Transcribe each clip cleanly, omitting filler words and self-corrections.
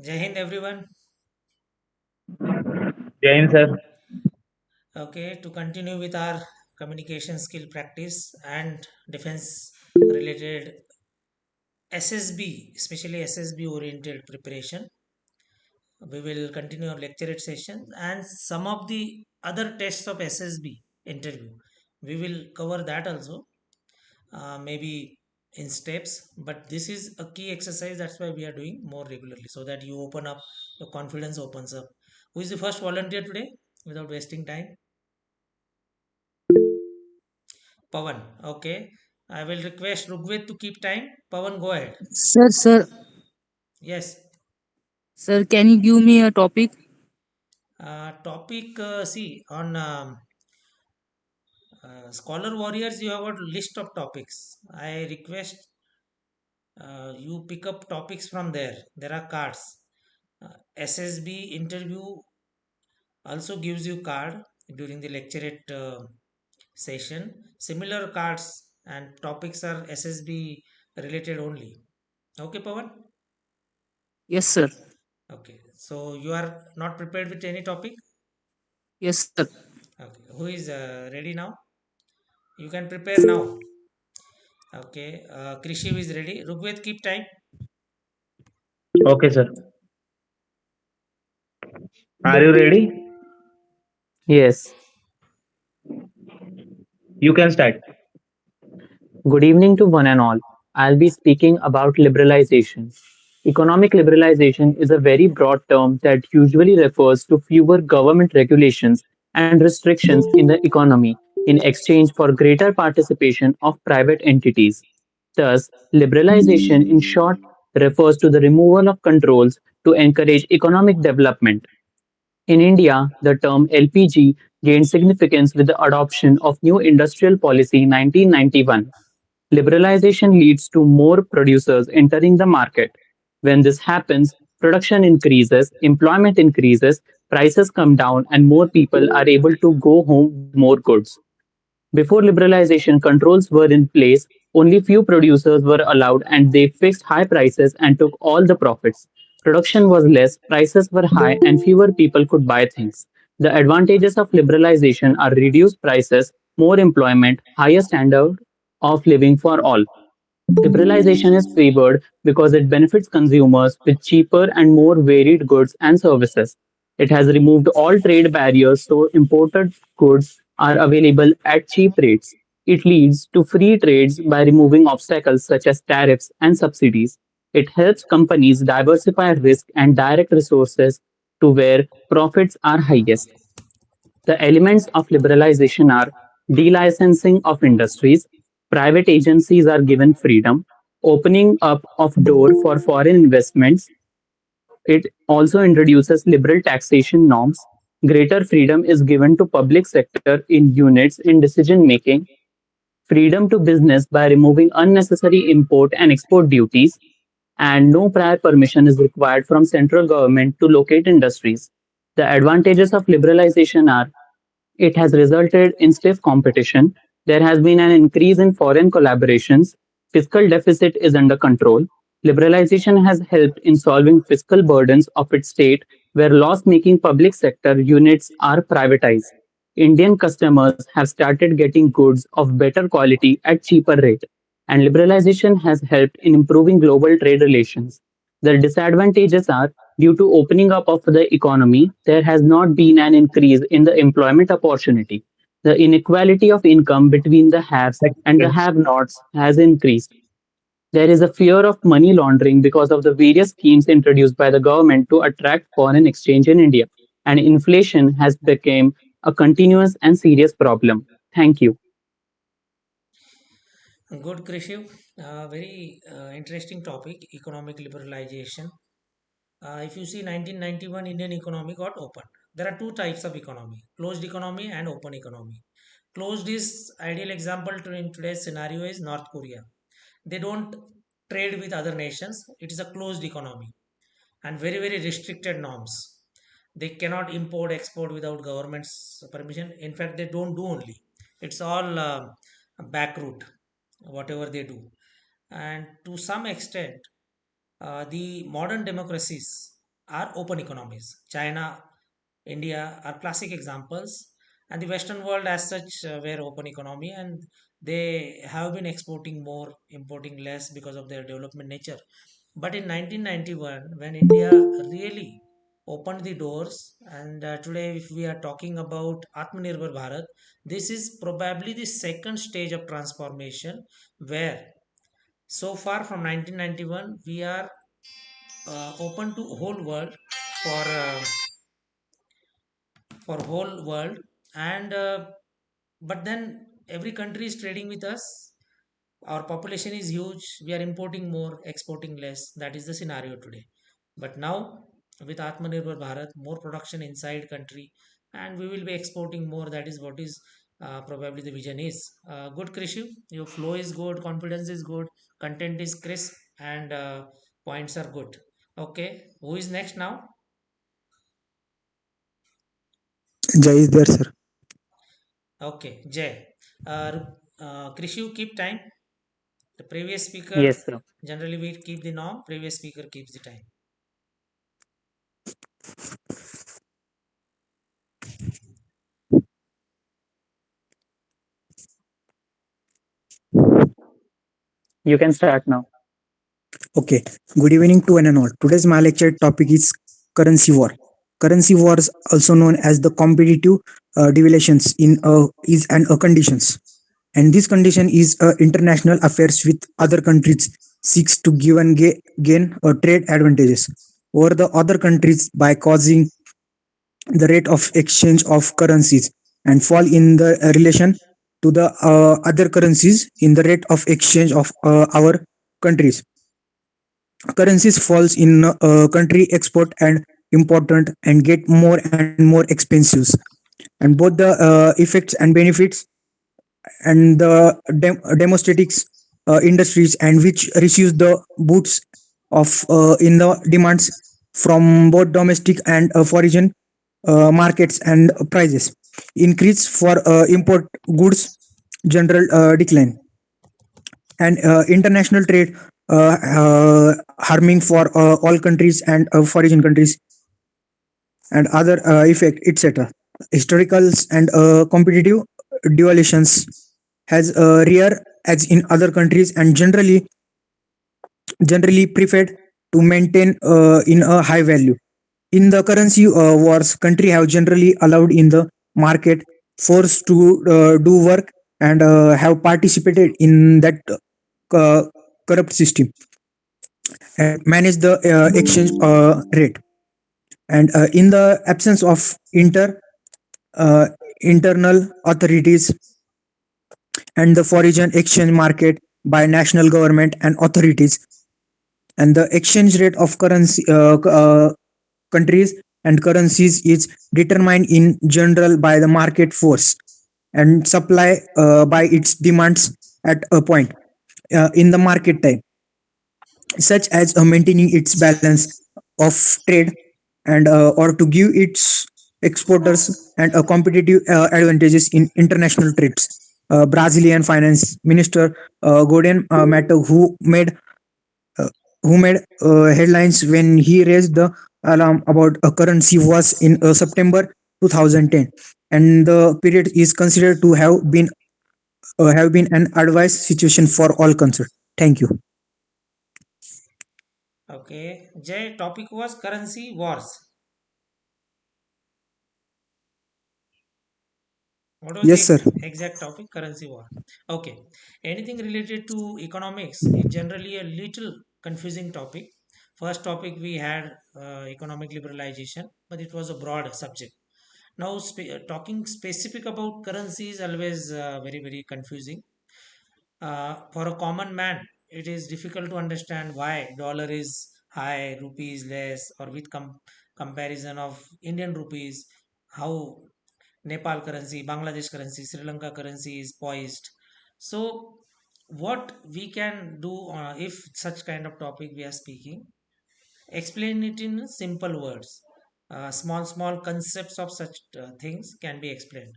Jai Hind, everyone. Jain sir. Okay, to continue with our communication skill practice and defense related SSB, especially SSB oriented preparation, we will continue our lecturate session and some of the other tests of SSB interview. We will cover that also, maybe in steps, but this is a key exercise. That's why we are doing more regularly so that you open up, your confidence opens up. Who is the first volunteer today without wasting time? Pawan. Okay. I will request Rugved to keep time. Pawan, go ahead. Sir, Yes. can you give me a topic? Topic see on Scholar Warriors, you have got list of topics. I request you pick up topics from there. There are cards. SSB interview also gives you card during the lecturate session. Similar cards and topics are SSB related only. Okay, Pawan? Yes, sir. Okay, so you are not prepared with any topic? Yes, sir. Okay, who is ready now? You can prepare now. Okay, Krishiv is ready. Rugved, keep time. Okay, sir. Are you ready? Yes. You can start. Good evening to one and all. I'll be speaking about liberalization. Economic liberalization is a very broad term that usually refers to fewer government regulations and restrictions in the economy in exchange for greater participation of private entities. Thus, liberalization in short refers to the removal of controls to encourage economic development. In India, the term LPG gained significance with the adoption of new industrial policy 1991. Liberalization leads to more producers entering the market. When this happens, production increases, employment increases, prices come down, and more people are able to go home with more goods. Before liberalization, controls were in place, only few producers were allowed and they fixed high prices and took all the profits. Production was less, prices were high, and fewer people could buy things. The advantages of liberalization are reduced prices, more employment, higher standard of living for all. Liberalization is favored because it benefits consumers with cheaper and more varied goods and services. It has removed all trade barriers so imported goods are available at cheap rates. It leads to free trades by removing obstacles such as tariffs and subsidies. It helps companies diversify risk and direct resources to where profits are highest. The elements of liberalization are delicensing of industries, private agencies are given freedom, opening up of door for foreign investments. It also introduces liberal taxation norms. Greater freedom is given to public sector in units in decision making, freedom to business by removing unnecessary import and export duties, and no prior permission is required from central government to locate industries. The advantages of liberalization are it has resulted in stiff competition. There has been an increase in foreign collaborations. Fiscal deficit is under control. Liberalization has helped in solving fiscal burdens of its state where loss-making public sector units are privatized. Indian customers have started getting goods of better quality at cheaper rate, and liberalization has helped in improving global trade relations. The disadvantages are due to opening up of the economy, there has not been an increase in the employment opportunity. The inequality of income between the haves Next and the question. have-nots has increased. There is a fear of money laundering because of the various schemes introduced by the government to attract foreign exchange in India, and inflation has become a continuous and serious problem. Thank you. Good, Krishiv. Very interesting topic, economic liberalization. If you see 1991 Indian economy got opened. There are two types of economy, closed economy and open economy. Closed is ideal example to in today's scenario is North Korea. They don't trade with other nations. It is a closed economy and very, very restricted norms. They cannot import, export without government's permission. In fact, they don't do only. It's all back route, whatever they do. And to some extent, the modern democracies. are open economies. China, India are classic examples, and the Western world as such were open economy, and they have been exporting more, importing less because of their development nature. But in 1991, when India really opened the doors, and today, if we are talking about Atmanirbhar Bharat, this is probably the second stage of transformation where so far from 1991 we are open to whole world for whole world and but then every country is trading with us. Our population is huge, we are importing more, exporting less. That is the scenario today. But now with Atmanirbhar Bharat, more production inside country, and we will be exporting more. That is what is probably the vision is. Good, Krishiv, your flow is good, confidence is good, content is crisp, and points are good. Okay, who is next now? Jai is there, sir. Okay, Jay. Krishiv, keep time. The previous speaker, Yes, sir. generally we keep the norm, previous speaker keeps the time. You can start now. Okay. Good evening to one and all. Today's my lecture topic is currency war. Currency war is also known as the competitive devaluations in is and conditions. And this condition is international affairs with other countries seeks to give and gain trade advantages over the other countries by causing the rate of exchange of currencies and fall in the relation to the other currencies in the rate of exchange of our countries. Currencies falls in country export and important and get more and more expensive, and both the effects and benefits and the demonstratics industries and which receives the boots of in the demands from both domestic and foreign markets, and prices increase for import goods general decline, and international trade harming for all countries and foreign countries and other effect, etc. Historicals and competitive devaluations has rare as in other countries and generally preferred to maintain in a high value. In the currency wars, country have generally allowed in the market forced to do work and have participated in that uh, corrupt system and manage the exchange rate. And in the absence of uh, internal authorities and the foreign exchange market by national government and authorities, and the exchange rate of currency countries and currencies is determined in general by the market force and supply by its demands at a point in the market time, such as maintaining its balance of trade and or to give its exporters and competitive advantages in international trades. Brazilian finance minister Gordon Mato, uh, who made headlines when he raised the alarm about a currency was in September 2010, and the period is considered to have been an advice situation for all concerned. Thank you. Okay, Jay, topic was currency wars. What was the Yes, sir. exact topic? Currency war. Okay, anything related to economics is generally a little confusing topic. First topic we had economic liberalization, but it was a broad subject. Now, talking specific about currency is always very confusing. For a common man, it is difficult to understand why dollar is high, rupee is less, or with comparison of Indian rupees, how Nepal currency, Bangladesh currency, Sri Lanka currency is poised. So, what we can do if such kind of topic we are speaking, explain it in simple words. Small concepts of such things can be explained.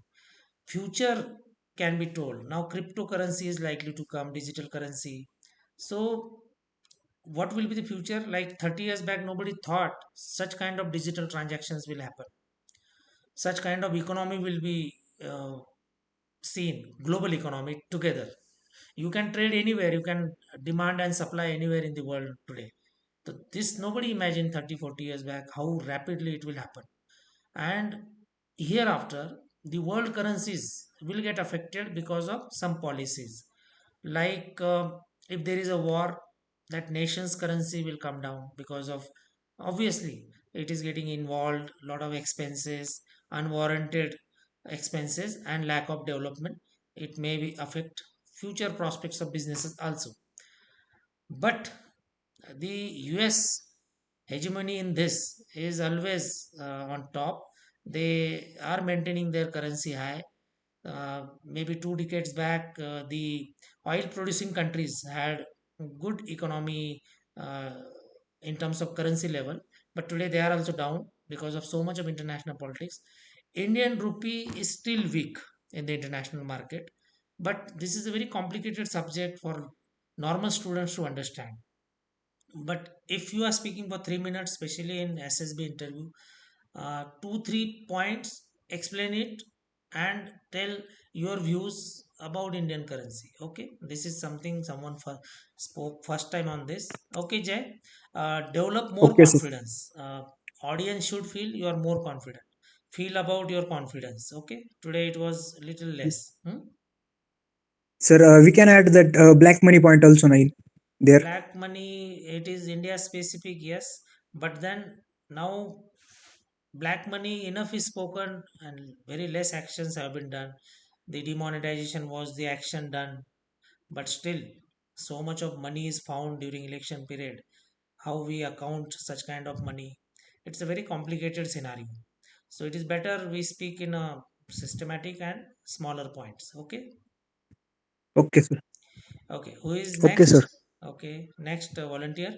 Future can be told. Now, cryptocurrency is likely to come, digital currency. So, what will be the future? Like 30 years back, nobody thought such kind of digital transactions will happen. Such kind of economy will be seen, global economy together. You can trade anywhere, you can demand and supply anywhere in the world today. So this nobody imagined 30, 40 years back how rapidly it will happen. And hereafter, the world currencies will get affected because of some policies. Like if there is a war, that nation's currency will come down because of, obviously, it is getting involved, lot of expenses, unwarranted expenses, and lack of development. It may be affect future prospects of businesses also. But the US hegemony in this is always on top. They are maintaining their currency high. Maybe 2 decades back, the oil producing countries had good economy uh, in terms of currency level, but today they are also down because of so much of international politics. Indian rupee is still weak in the international market, but this is a very complicated subject for normal students to understand. But if you are speaking for 3 minutes, especially in SSB interview, 2 3 points, explain it and tell your views about Indian currency. Okay, this is something someone spoke first time on this. Okay, Jay, develop more Okay, sir. confidence. Audience should feel you are more confident. Feel about your confidence. Okay, today it was little less. Hmm? Sir, we can add that black money point also, Nail, there. Black money, it is India specific, yes, but then now black money enough is spoken and very less actions have been done. The demonetization was the action done, but still so much of money is found during election period. How we account such kind of money, it's a very complicated scenario. So it is better we speak in a systematic and smaller points. Okay. Okay, sir. Okay, who is Okay, sir. next? Okay, next volunteer.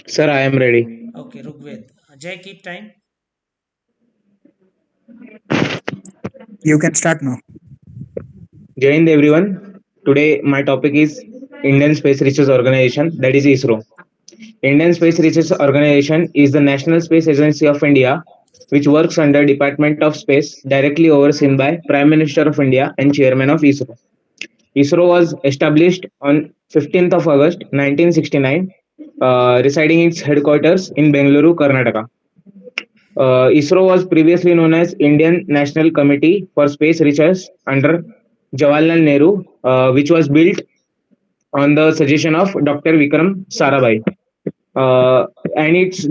Sir, I am ready. Okay, Rugved. Jay, keep time. You can start now. Jai Hind everyone. Today my topic is Indian Space Research Organization, that is ISRO. Indian Space Research Organization is the National Space Agency of India, which works under Department of Space, directly overseen by Prime Minister of India and Chairman of ISRO. ISRO was established on 15th of August 1969, residing its headquarters in Bengaluru, Karnataka. ISRO was previously known as Indian National Committee for Space Research under Jawaharlal Nehru, which was built on the suggestion of Dr. Vikram Sarabhai. Uh, and it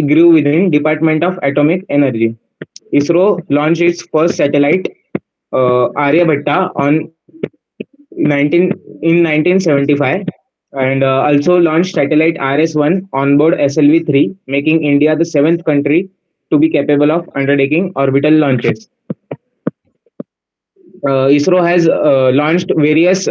grew within Department of Atomic Energy. ISRO launched its first satellite, Aryabhatta, on 1975, and also launched satellite RS-1 on board SLV-3, making India the seventh country to be capable of undertaking orbital launches. ISRO has launched various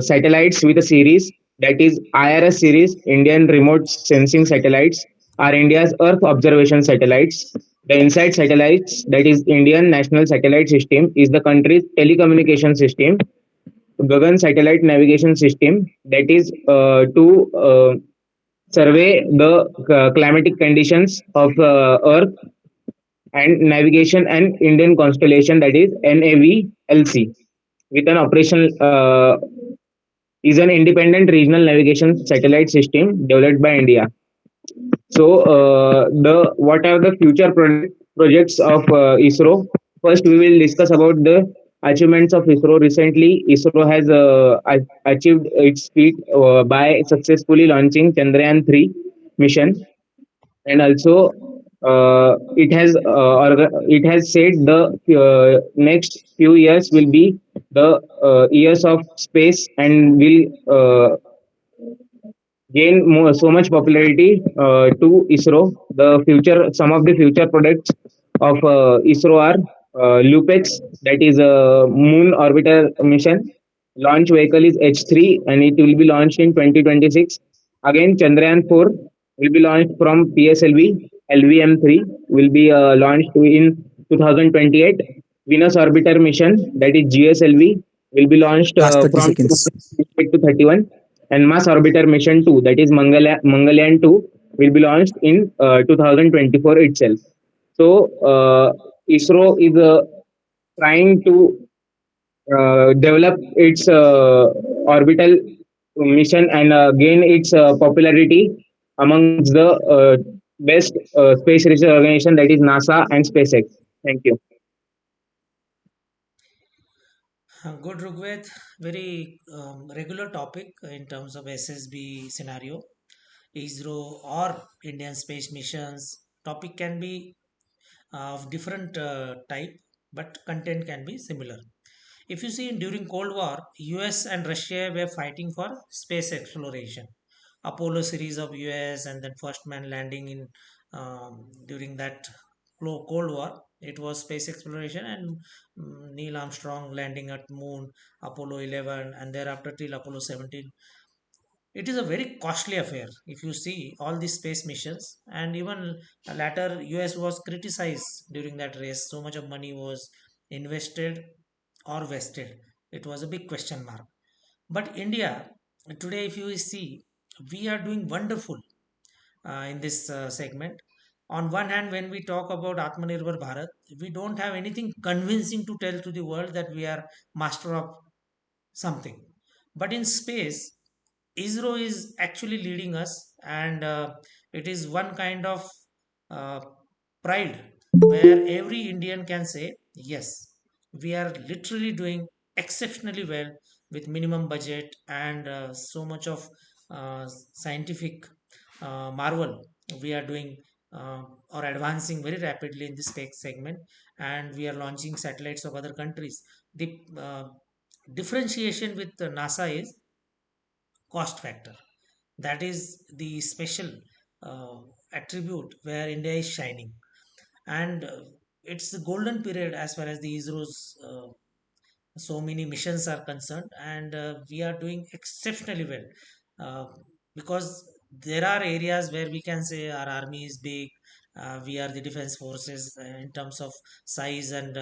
satellites with a series, that is IRS series, Indian Remote Sensing Satellites, are India's Earth Observation Satellites. The INSAT satellites, that is Indian National Satellite System, is the country's telecommunication system. Gagan Satellite Navigation System, that is to survey the climatic conditions of Earth, and Navigation and Indian Constellation, that is NAVLC, with an operational is an independent regional navigation satellite system developed by India. So, the what are the future projects of ISRO? First, we will discuss about the achievements of ISRO. Recently, ISRO has achieved its feat by successfully launching Chandrayaan 3 mission, and also it has said the next few years will be the years of space, and will gain so much popularity to ISRO. Some of the future products of ISRO are LUPEX, that is a moon orbiter mission. Launch vehicle is H3, and it will be launched in 2026. Again, Chandrayaan 4 will be launched from PSLV. LVM-3 will be launched in 2028. Venus orbiter mission, that is GSLV, will be launched Last 30 from seconds. 2028 to 31, and Mars Orbiter Mission 2, that is Mangalyaan 2, will be launched in 2024 itself. So ISRO is trying to develop its orbital mission and gain its popularity amongst the best space research organization, that is NASA and SpaceX. Thank you. Good, Rugved. Very regular topic in terms of SSB scenario. ISRO or Indian space missions. Topic can be of different type, but content can be similar. If you see during Cold War, US and Russia were fighting for space exploration. Apollo series of US and then first man landing in during that Cold War. It was space exploration and Neil Armstrong landing at moon, Apollo 11, and thereafter till Apollo 17. It is a very costly affair if you see all these space missions, and even later US was criticized during that race. So much of money was invested or wasted. It was a big question mark. But India today, if you see, we are doing wonderful in this segment. On one hand, when we talk about Atmanirbhar Bharat, we don't have anything convincing to tell to the world that we are master of something. But in space, ISRO is actually leading us, and it is one kind of uh, pride where every Indian can say, yes, we are literally doing exceptionally well with minimum budget and so much of scientific marvel. We are doing or advancing very rapidly in this space segment, and we are launching satellites of other countries. The differentiation with NASA is cost factor. That is the special uh, attribute where India is shining, and it's the golden period as far as the ISRO's so many missions are concerned, and we are doing exceptionally well because there are areas where we can say our army is big. We are the defense forces in terms of size, and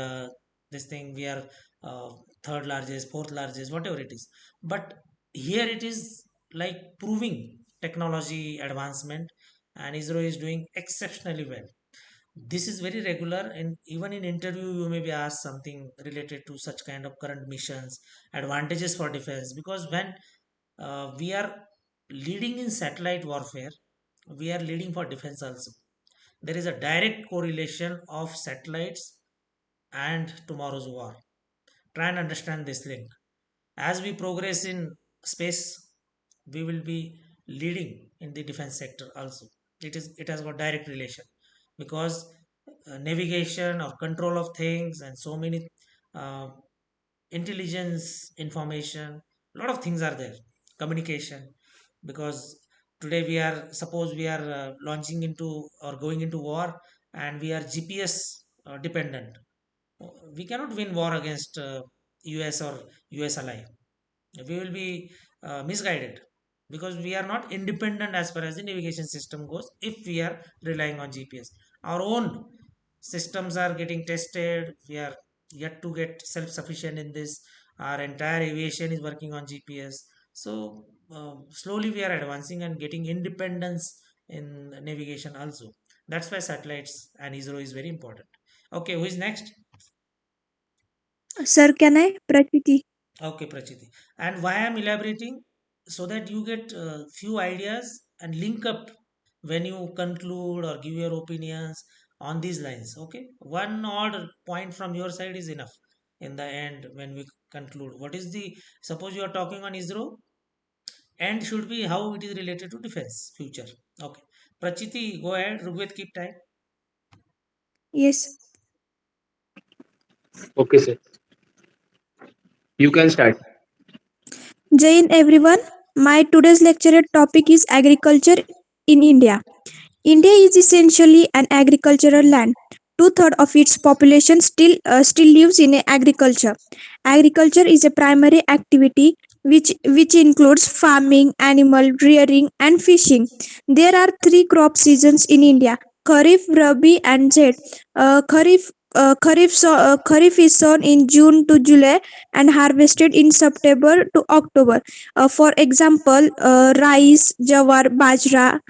this thing we are uh, third largest, fourth largest, whatever it is. But here it is like proving technology advancement, and ISRO is doing exceptionally well. This is very regular, and even in interview you may be asked something related to such kind of current missions, advantages for defense, because when we are leading in satellite warfare, we are leading for defense also. There is a direct correlation of satellites and tomorrow's war. Try and understand this link. As we progress in space, we will be leading in the defense sector also. It has got direct relation, because navigation or control of things and so many uh, intelligence information, a lot of things are there, communication. Because today we are, suppose we are launching into or going into war, and we are GPS dependent. We cannot win war against US or US ally. We will be misguided, because we are not independent as far as the navigation system goes if we are relying on GPS. Our own systems are getting tested. We are yet to get self sufficient in this. Our entire aviation is working on GPS. So slowly we are advancing and getting independence in navigation also. That's why satellites and ISRO is very important. Okay, who is next? Sir, can I? Prachiti. Okay, Prachiti. And why I'm elaborating, so that you get few ideas and link up when you conclude or give your opinions on these lines. Okay, one odd point from your side is enough in the end when we conclude. What is the, suppose you are talking on ISRO, and should be how it is related to defense future. Okay, Prachiti, go ahead. Rugved, keep time. Yes. Okay, sir. You can start. Jai Hind, everyone. My today's lecture topic is agriculture in India. India is essentially an agricultural land. Two-thirds of its population still lives in agriculture. Agriculture is a primary activity which includes farming, animal rearing, and fishing. There are three crop seasons in India: Kharif, Rabi, and Zaid. Kharif Kharif is sown in June to July and harvested in September to October. For example, rice, jawar, bajra,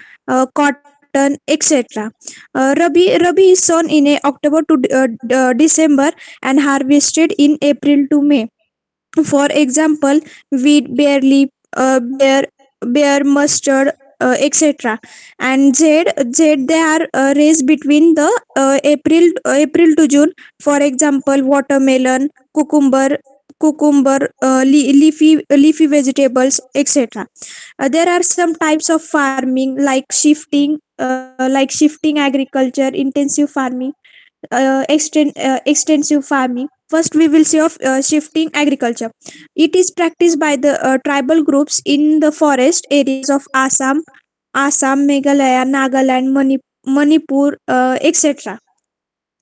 cotton, etc. Rabi is sown in October to December and harvested in April to May. For example, wheat, barley, bear mustard, etc. And z they are raised between the April to June. For example, watermelon, cucumber, leafy vegetables, etc. There are some types of farming like shifting agriculture, intensive farming, extensive farming. First, we will see of shifting agriculture. It is practiced by the tribal groups in the forest areas of Assam, Meghalaya, Nagaland, Manipur, etc.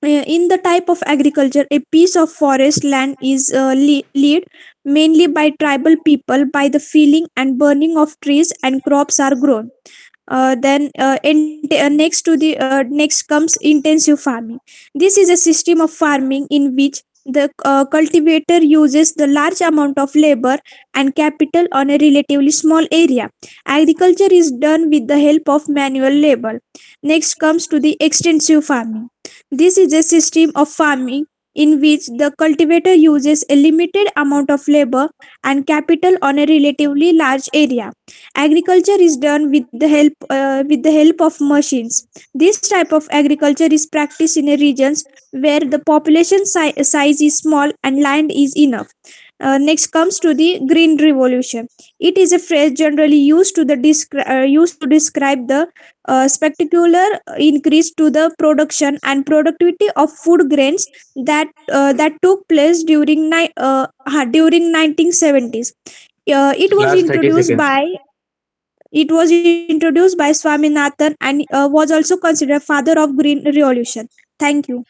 In the type of agriculture, a piece of forest land is lead mainly by tribal people. By the felling and burning of trees and crops are grown. Next comes intensive farming. This is a system of farming in which the cultivator uses the large amount of labor and capital on a relatively small area. Agriculture is done with the help of manual labor. Next comes to the extensive farming. This is a system of farming in which the cultivator uses a limited amount of labor and capital on a relatively large area. Agriculture is done with the help of machines. This type of agriculture is practiced in a regions where the size is small and land is enough. Next comes to the green revolution. It is a phrase generally used to describe the spectacular increase to the production and productivity of food grains that took place during 1970s. It was Last 30 introduced seconds. by Swaminathan and was also considered father of Green Revolution. Thank you.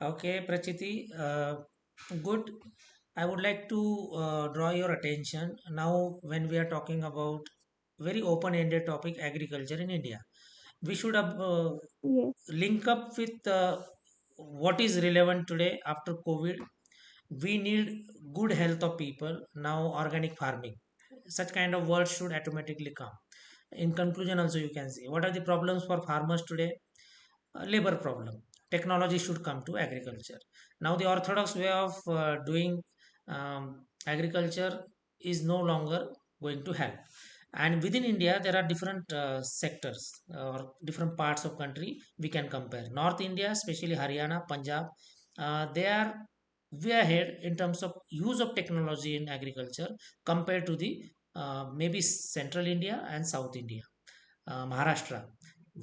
Okay, Prachiti, good. I would like to draw your attention now when we are talking about very open-ended topic agriculture in India. We should Yes. link up with what is relevant today after COVID. We need good health of people now. Organic farming, such kind of words should automatically come. In conclusion, also you can see what are the problems for farmers today. Labor problem. Technology should come to agriculture. Now, the orthodox way of doing agriculture is no longer going to help. And within India, there are different sectors or different parts of country we can compare. North India, especially Haryana, Punjab, they are way ahead in terms of use of technology in agriculture compared to the maybe Central India and South India. Maharashtra.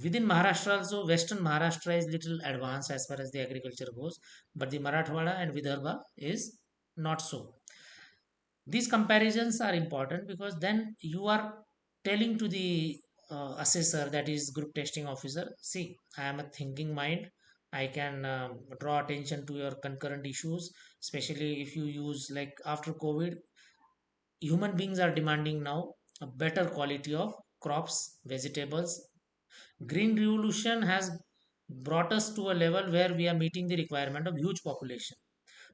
Within Maharashtra also, Western Maharashtra is little advanced as far as the agriculture goes, but the Marathwada and Vidarbha is not so. These comparisons are important because then you are telling to the assessor, that is group testing officer, see, I am a thinking mind. I can draw attention to your concurrent issues, especially if you use like after COVID, human beings are demanding now a better quality of crops, vegetables. Green revolution has brought us to a level where we are meeting the requirement of huge population,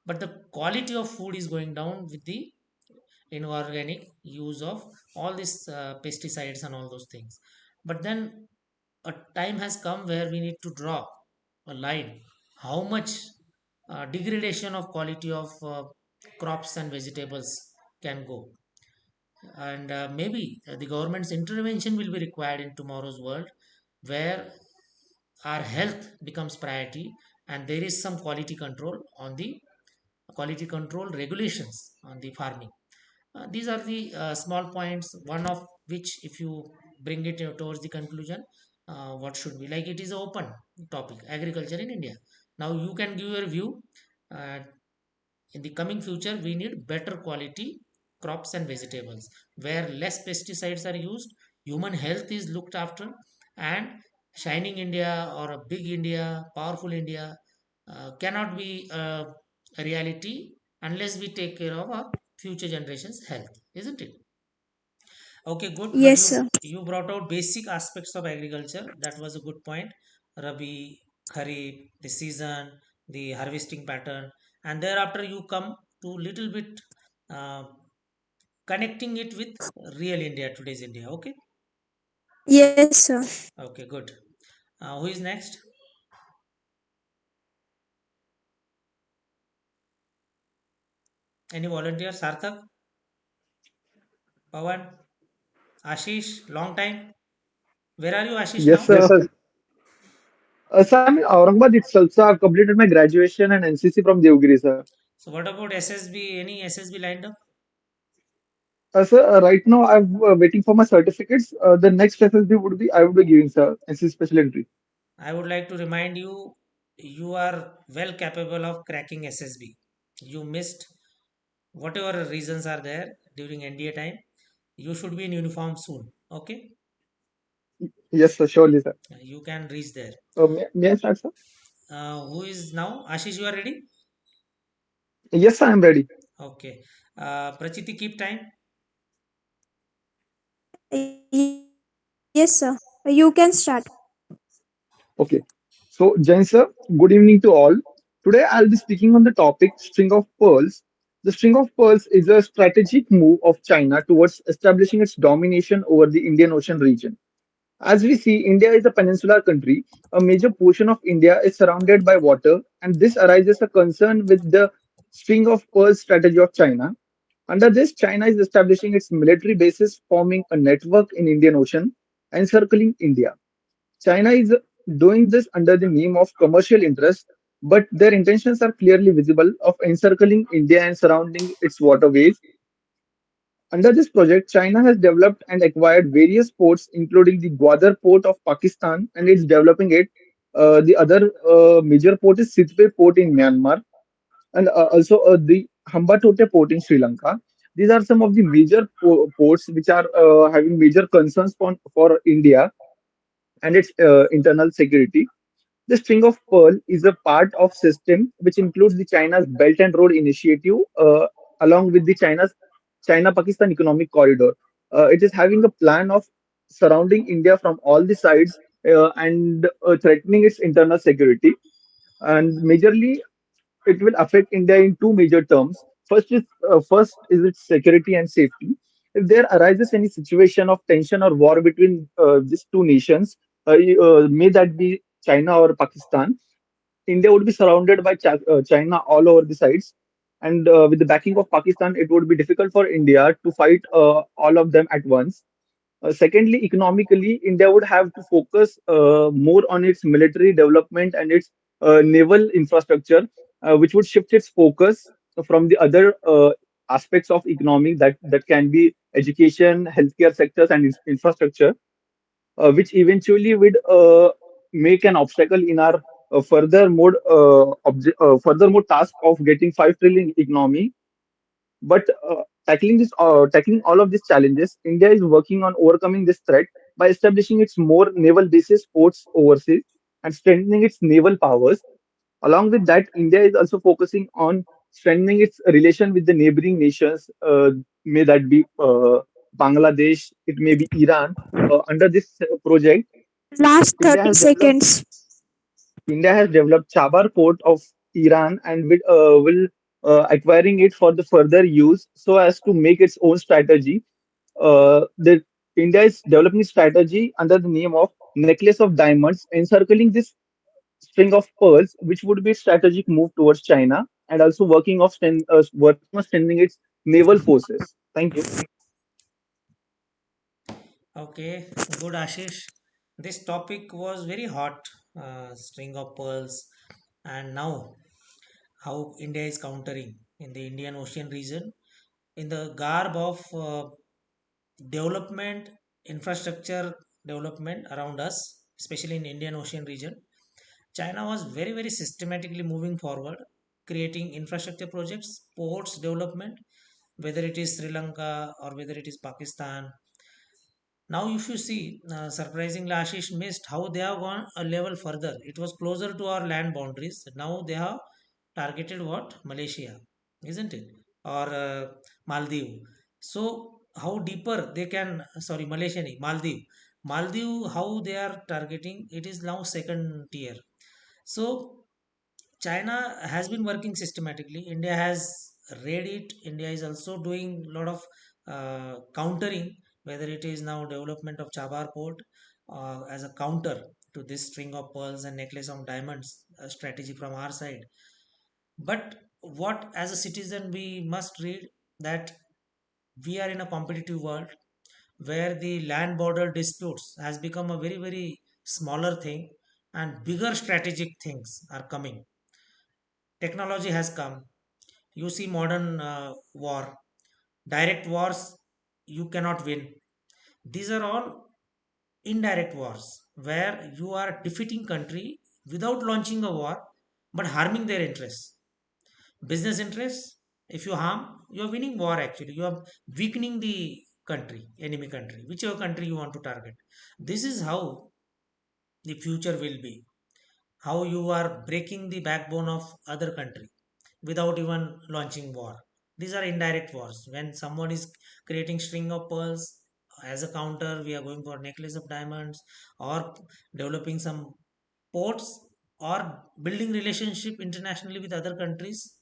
but the quality of food is going down with the inorganic use of all these pesticides and all those things. But then a time has come where we need to draw a line how much degradation of quality of crops and vegetables can go. And maybe the government's intervention will be required in tomorrow's world, where our health becomes priority and there is some quality control on the quality control regulations on the farming. These are the small points, one of which if you bring it towards the conclusion, what should be, like, it is an open topic agriculture in India. Now you can give your view. uh, in the coming future we need better quality crops and vegetables where less pesticides are used, human health is looked after, and shining India or a big India, powerful India cannot be a reality unless we take care of our future generations health, isn't it? Okay, good. But Yes, you sir. you brought out basic aspects of agriculture. That was a good point, Rabi. kharif, the season, the harvesting pattern, and thereafter you come to little bit uh, connecting it with real India, today's India. Okay, Yes, sir. okay, good. Who is next? Any volunteer? Sarthak, Pawan, Ashish, long time. Where are you, Ashish, Yes, now? sir. Sir, I'm in Aurangabad itself. So I've completed my graduation and NCC from Devgiri, sir. So, what about SSB? Any SSB lined up? Sir, right now I'm waiting for my certificates. The next FSB would be I would be giving, sir, NCC Special Entry. I would like to remind you, you are well capable of cracking SSB. You missed whatever reasons are there during NDA time. You should be in uniform soon. Okay, Yes, sir, surely, sir. you can reach there. May I start, sir? Who is now? Ashish, you are ready? Yes, sir, I'm ready. Okay. Prachiti, keep time. Yes, sir. You can start. Okay. So, Jain sir, good evening to all. Today I'll be speaking on the topic string of pearls. The string of pearls is a strategic move of China towards establishing its domination over the Indian Ocean region. As we see, India is a peninsular country. A major portion of India is surrounded by water, and this arises a concern with the string of pearls strategy of China. Under this, China is establishing its military bases, forming a network in Indian Ocean, encircling India. China is doing this under the name of commercial interest, but their intentions are clearly visible of encircling India and surrounding its waterways. Under this project, China has developed and acquired various ports, including the Gwadar port of Pakistan, and it's developing it. The other major port is Sitwe port in Myanmar, and also the Hambantota port in Sri Lanka. These are some of the major ports which are having major concerns for India and its internal security. The string of pearl is a part of system which includes the China's Belt and Road Initiative along with the China-Pakistan Economic Corridor. It is having a plan of surrounding India from all the sides and threatening its internal security. And majorly, it will affect India in two major terms. First is its security and safety. If there arises any situation of tension or war between these two nations, may that be China or Pakistan, India would be surrounded by China all over the sides. And with the backing of Pakistan, it would be difficult for India to fight all of them at once. Secondly, economically, India would have to focus more on its military development and its naval infrastructure, which would shift its focus from the other aspects of economy that can be education, healthcare sectors, and infrastructure, which eventually would make an obstacle in our furthermore task of getting 5 trillion economy. But tackling all of these challenges, India is working on overcoming this threat by establishing its more naval bases, ports overseas, and strengthening its naval powers. Along with that, India is also focusing on strengthening its relation with the neighboring nations, may that be Bangladesh, it may be Iran. Under this project, Last India 30 has developed seconds. India has developed Chabar port of Iran and will acquiring it for the further use so as to make its own strategy. The India is developing strategy under the name of necklace of diamonds, encircling this string of pearls, which would be a strategic move towards China, and also working on strengthening its naval forces. Thank you. Okay, good, Ashish. This topic was very hot, string of pearls, and now how India is countering in the Indian Ocean region in the garb of development, infrastructure development around us, especially in Indian Ocean region. China was very systematically moving forward, creating infrastructure projects, ports development, whether it is Sri Lanka or whether it is Pakistan. Now, if you see, surprisingly, Ashish missed how they have gone a level further. It was closer to our land boundaries. Now they have targeted what? Malaysia, isn't it? Or Maldives. So, how deeper they can, sorry, Malaysia, nahi, Maldives. Maldives, how they are targeting, it is now second tier. So China has been working systematically. India has read it. India is also doing a lot of countering, whether it is now development of Chabar port as a counter to this string of pearls and necklace of diamonds strategy from our side. But what as a citizen we must read that we are in a competitive world where the land border disputes has become a very smaller thing and bigger strategic things are coming. Technology has come. You see modern war, direct wars you cannot win. These are all indirect wars where you are defeating country without launching a war but harming their interests, business interests. If you harm, you are winning war. Actually you are weakening the country, enemy country, whichever country you want to target. This is how the future will be, how you are breaking the backbone of other country without even launching war. These are indirect wars. When someone is creating string of pearls as a counter, we are going for necklace of diamonds, or developing some ports, or building relationship internationally with other countries.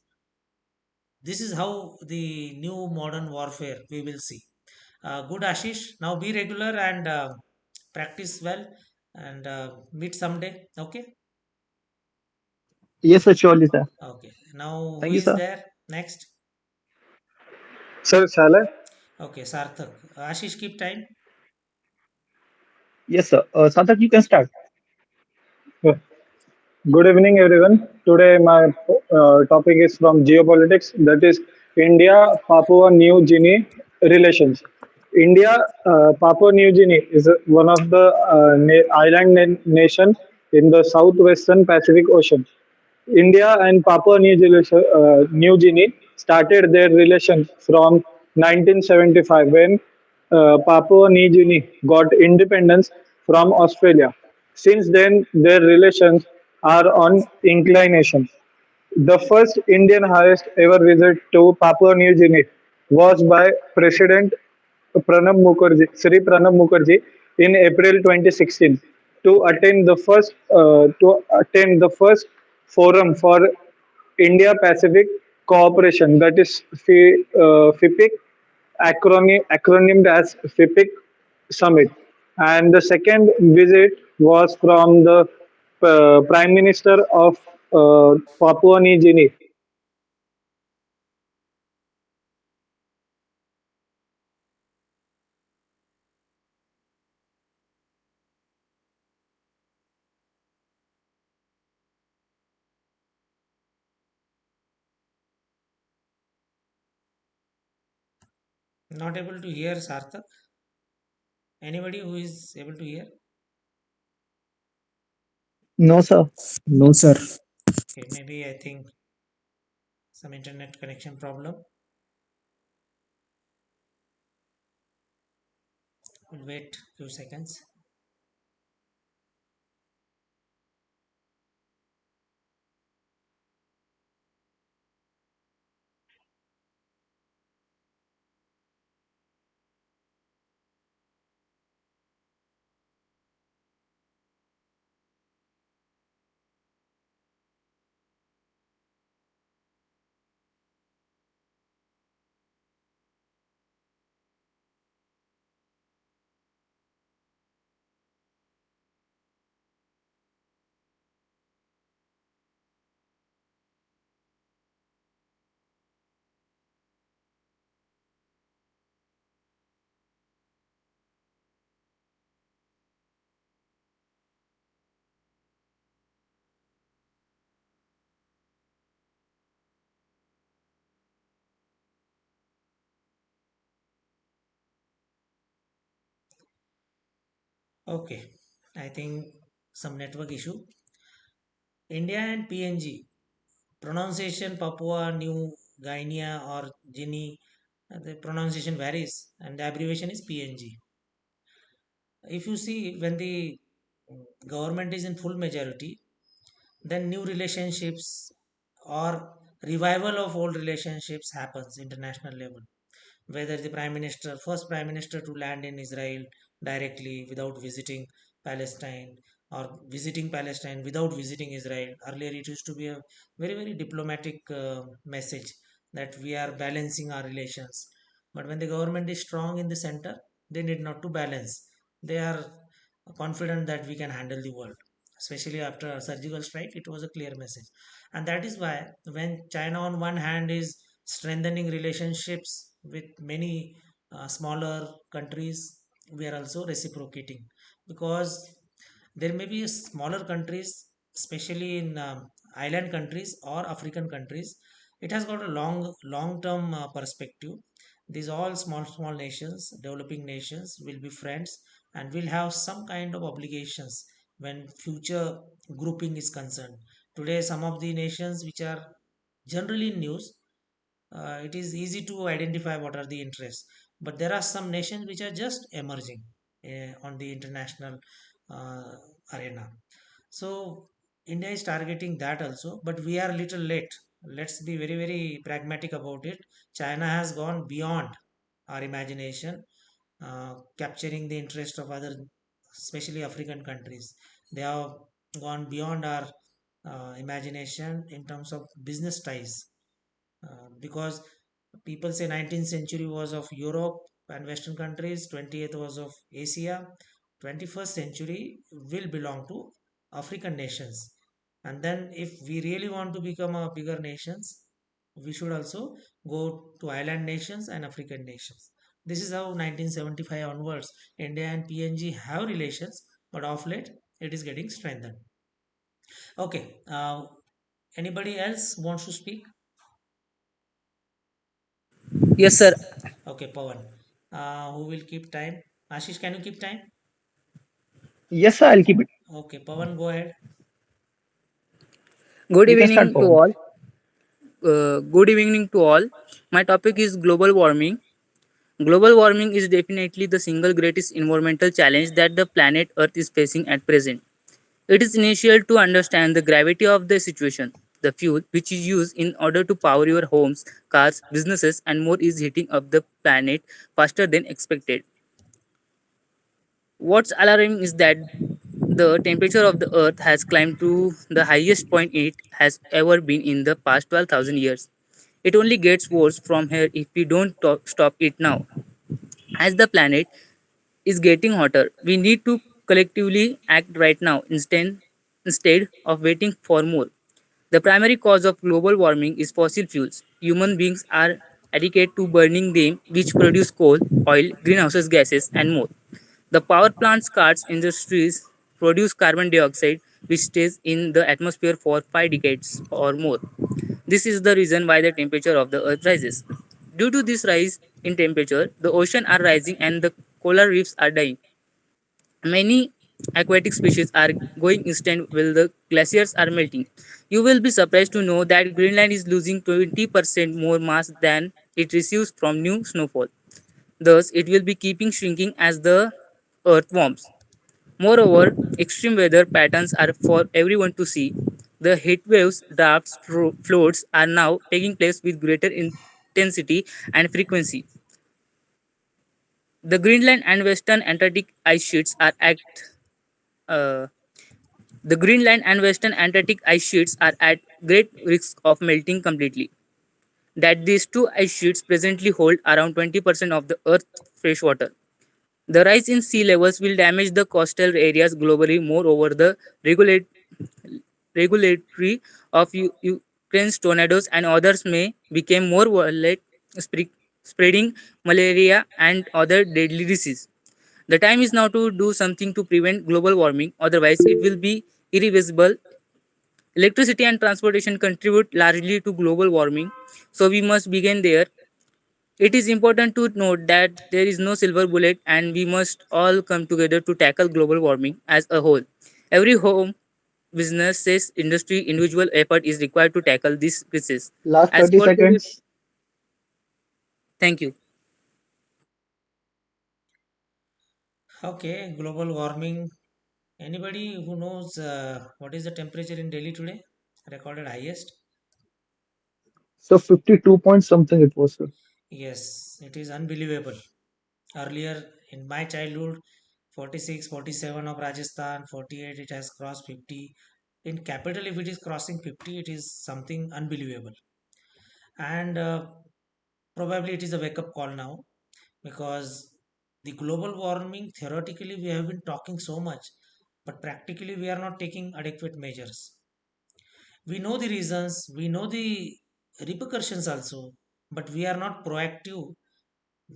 This is how the new modern warfare we will see. Good Ashish, now be regular and practice well, and meet someday. Okay. Yes, sir, surely, sir. Okay, now who Thank you, is sir. there next? Sir, shall I? Okay, Sarthak. Ashish, keep time. Yes, sir. Sarthak, you can start. Yeah. Good evening, everyone. Today, my topic is from geopolitics, that is India Papua New Guinea relations. India Papua New Guinea is one of the island nation in the southwestern Pacific Ocean. India and Papua New Guinea started their relations from 1975 when Papua New Guinea got independence from Australia. Since then, their relations are on inclination. The first Indian highest ever visit to Papua New Guinea was by President Sri Pranab Mukherjee in April 2016 to attend the first forum for India Pacific Cooperation, that is FIPIC, acronymed as FIPIC Summit. And the second visit was from the Prime Minister of Papua New Guinea. Not able to hear Sarthak. Anybody who is able to hear? No, sir. No, sir. Okay, maybe I think some internet connection problem. We'll wait few seconds. Okay, I think some network issue. India and PNG pronunciation, Papua New Guinea or Guinea, the pronunciation varies, and the abbreviation is PNG. If you see, when the government is in full majority, then new relationships or revival of old relationships happens international level. Whether the prime minister, first prime minister to land in Israel directly without visiting Palestine, or visiting Palestine without visiting Israel. Earlier, it used to be a very, very diplomatic message that we are balancing our relations. But when the government is strong in the center, they need not to balance. They are confident that we can handle the world. Especially after a surgical strike, it was a clear message. And that is why when China on one hand is strengthening relationships with many smaller countries, we are also reciprocating, because there may be smaller countries, especially in island countries or African countries. It has got a long term perspective. These all small nations, developing nations, will be friends and will have some kind of obligations when future grouping is concerned. Today, some of the nations which are generally in news, it is easy to identify what are the interests, but there are some nations which are just emerging on the international uh, arena. So India is targeting that also, but we are a little late. Let's be very, very pragmatic about it. China has gone beyond our imagination, capturing the interest of other, especially African countries. They have gone beyond our imagination in terms of business ties, because people say 19th century was of Europe and Western countries, 20th was of Asia, 21st century will belong to African nations. And then if we really want to become a bigger nations, we should also go to island nations and African nations. This is how 1975 onwards India and PNG have relations, but of late it is getting strengthened. Okay, anybody else wants to speak? Yes, sir. Okay, Pawan. Who will keep time? Ashish, can you keep time? Yes, sir, I'll keep it. Okay, Pawan, go ahead. Good You can start, evening to Pawan. all. Good evening to all. My topic is global warming. Global warming is definitely the single greatest environmental challenge that the planet Earth is facing at present. It is essential to understand the gravity of the situation. The fuel which is used in order to power your homes, cars, businesses, and more is heating up the planet faster than expected. What's alarming is that the temperature of the Earth has climbed to the highest point it has ever been in the past 12,000 years. It only gets worse from here if we don't stop it now. As the planet is getting hotter, we need to collectively act right now instead of waiting for more. The primary cause of global warming is fossil fuels. Human beings are addicted to burning them, which produce coal, oil, greenhouse gases, and more. The power plants, cars, industries produce carbon dioxide, which stays in the atmosphere for 5 decades or more. This is the reason why the temperature of the Earth rises. Due to this rise in temperature, the oceans are rising and the coral reefs are dying. Many aquatic species are going extinct while the glaciers are melting. You will be surprised to know that Greenland is losing 20% more mass than it receives from new snowfall. Thus, it will be keeping shrinking as the Earth warms. Moreover, extreme weather patterns are for everyone to see. The heat waves, droughts, floods are now taking place with greater intensity and frequency. The Greenland and Western Antarctic ice sheets are at uh, the Greenland and Western Antarctic ice sheets are at great risk of melting completely. That these two ice sheets presently hold around 20% of the Earth's fresh water. The rise in sea levels will damage the coastal areas globally. Moreover, the regulatory of Ukraine's tornadoes and others may become more violent, spreading malaria and other deadly diseases. The time is now to do something to prevent global warming, otherwise, it will be irreversible. Electricity and transportation contribute largely to global warming, so we must begin there. It is important to note that there is no silver bullet and we must all come together to tackle global warming as a whole. Every home, businesses, industry, individual effort is required to tackle this crisis. Last As 30 per today's, seconds. thank you. Okay, global warming. Anybody who knows what is the temperature in Delhi today? Recorded highest? So 52 point something it was, sir. Yes, it is unbelievable. Earlier in my childhood, 46, 47 of Rajasthan, 48 it has crossed 50. In capital, if it is crossing 50, it is something unbelievable. And probably it is a wake up call now, because the global warming, theoretically, we have been talking so much, but practically, we are not taking adequate measures. We know the reasons, we know the repercussions also, but we are not proactive.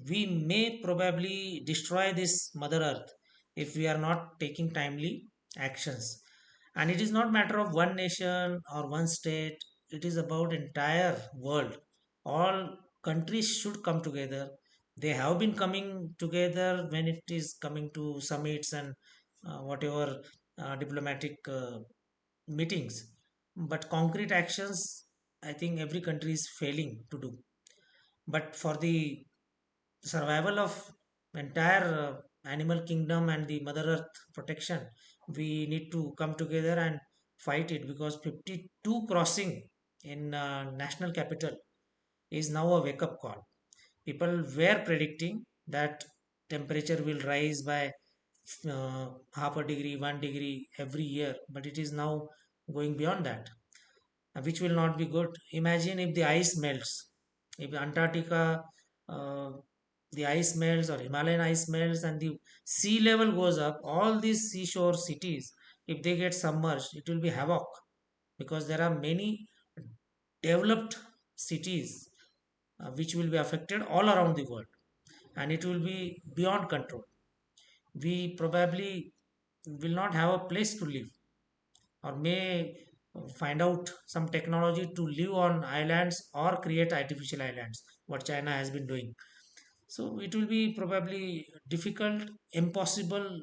We may probably destroy this mother earth if we are not taking timely actions. And it is not matter of one nation or one state, it is about entire world. All countries should come together. They have been coming together when it is coming to summits and whatever diplomatic meetings, but concrete actions, I think every country is failing to do. But for the survival of entire animal kingdom and the mother earth protection, we need to come together and fight it, because 52 crossing in national capital is now a wake up call. People were predicting that temperature will rise by half a degree, 1 degree every year, but it is now going beyond that, which will not be good. Imagine if the ice melts, if Antarctica, uh, the ice melts, or Himalayan ice melts, and the sea level goes up, all these seashore cities, if they get submerged, it will be havoc, because there are many developed cities which will be affected all around the world, and it will be beyond control. We probably will not have a place to live, or may find out some technology to live on islands or create artificial islands, what China has been doing. So it will be probably difficult, impossible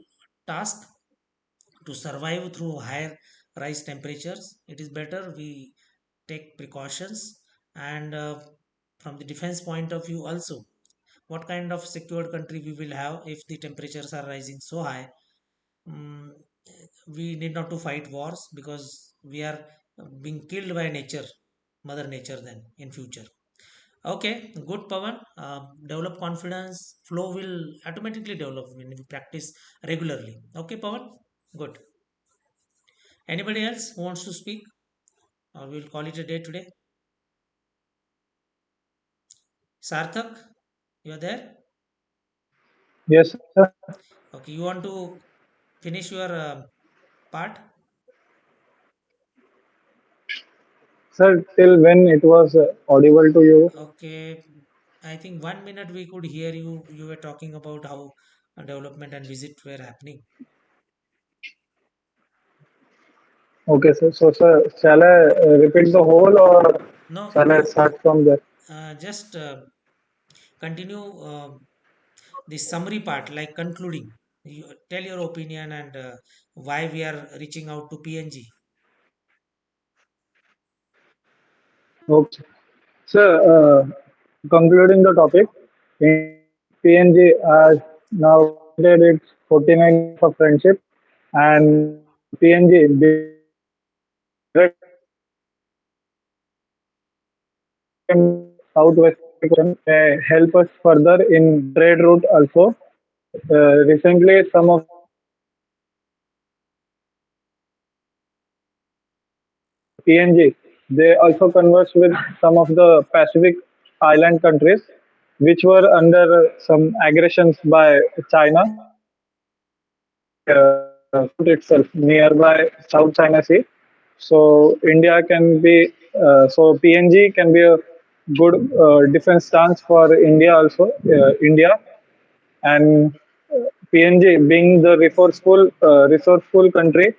task to survive through higher rise temperatures. It is better we take precautions. And from the defense point of view also, what kind of secured country we will have if the temperatures are rising so high. Mm, we need not to fight wars, because we are being killed by nature, mother nature, then in future. Okay, good, Pawan. Develop confidence, flow will automatically develop when we practice regularly. Okay, Pawan, good. Anybody else who wants to speak, or we'll call it a day today? Sarthak, you are there? Yes, sir. Okay, you want to finish your part? Sir, till when it was audible to you? Okay, I think 1 minute we could hear you. You were talking about how development and visit were happening. Okay, sir. So, sir, shall I repeat the whole or No, shall I start from there? just continue the summary part, like concluding. You tell your opinion and why we are reaching out to PNG. Okay. Sir, concluding the topic, India's PNG has now completed its 49 years of friendship, and PNG being direct Southwest may help us further in trade route also. Recently, some of the PNG, they also converse with some of the Pacific island countries which were under some aggressions by China itself nearby South China Sea. So India can be so PNG can be a good defense stance for India also. India and PNG being the resourceful country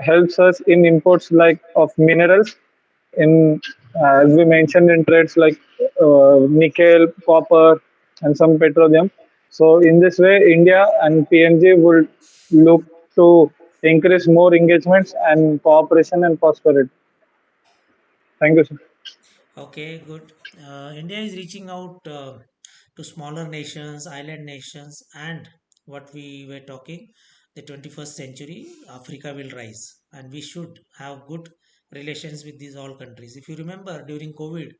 helps us in imports like of minerals in as we mentioned in trades like nickel, copper, and some petroleum. So in this way, India and PNG would look to increase more engagements and cooperation and prosperity. Thank you, sir. Okay, good. India is reaching out to smaller nations, island nations, and what we were talking, the 21st century, Africa will rise, and we should have good relations with these all countries. If you remember, during COVID,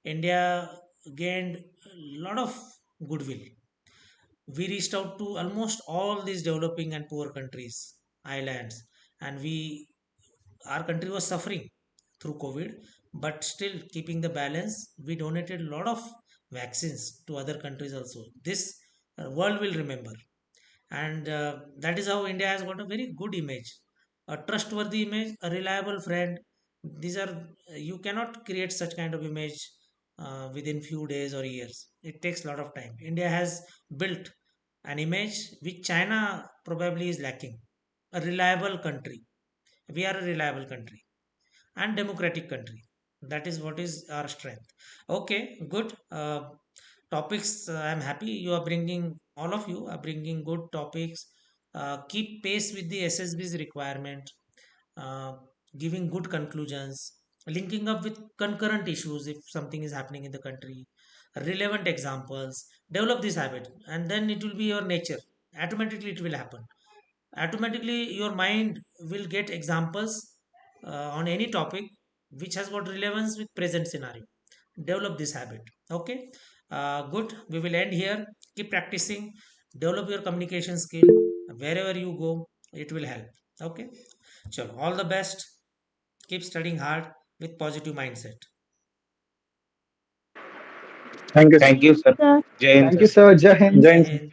India gained a lot of goodwill. We reached out to almost all these developing and poor countries, islands, and our country was suffering through COVID, but still keeping the balance, we donated a lot of vaccines to other countries also. This world will remember, and that is how India has got a very good image, a trustworthy image, a reliable friend. These are, you cannot create such kind of image within few days or years. It takes a lot of time. India has built an image which China probably is lacking, a reliable country. We are a reliable country and democratic country. That is what is our strength. Okay, good. Topics, I'm happy you are bringing, all of you are bringing good topics. Keep pace with the SSB's requirement, uh, giving good conclusions, linking up with concurrent issues if something is happening in the country, relevant examples. Develop this habit, and then it will be your nature. Automatically it will happen. Automatically your mind will get examples on any topic which has got relevance with present scenario. Develop this habit. Okay, good. We will end here. Keep practicing. Develop your communication skill. Wherever you go, it will help. Okay, so all the best. Keep studying hard with positive mindset. Thank you, sir. Thank you, sir. Sir, Jai Hind, Thank you, sir. sir. Jai Hind. Jai Jai Hind, sir. Hind.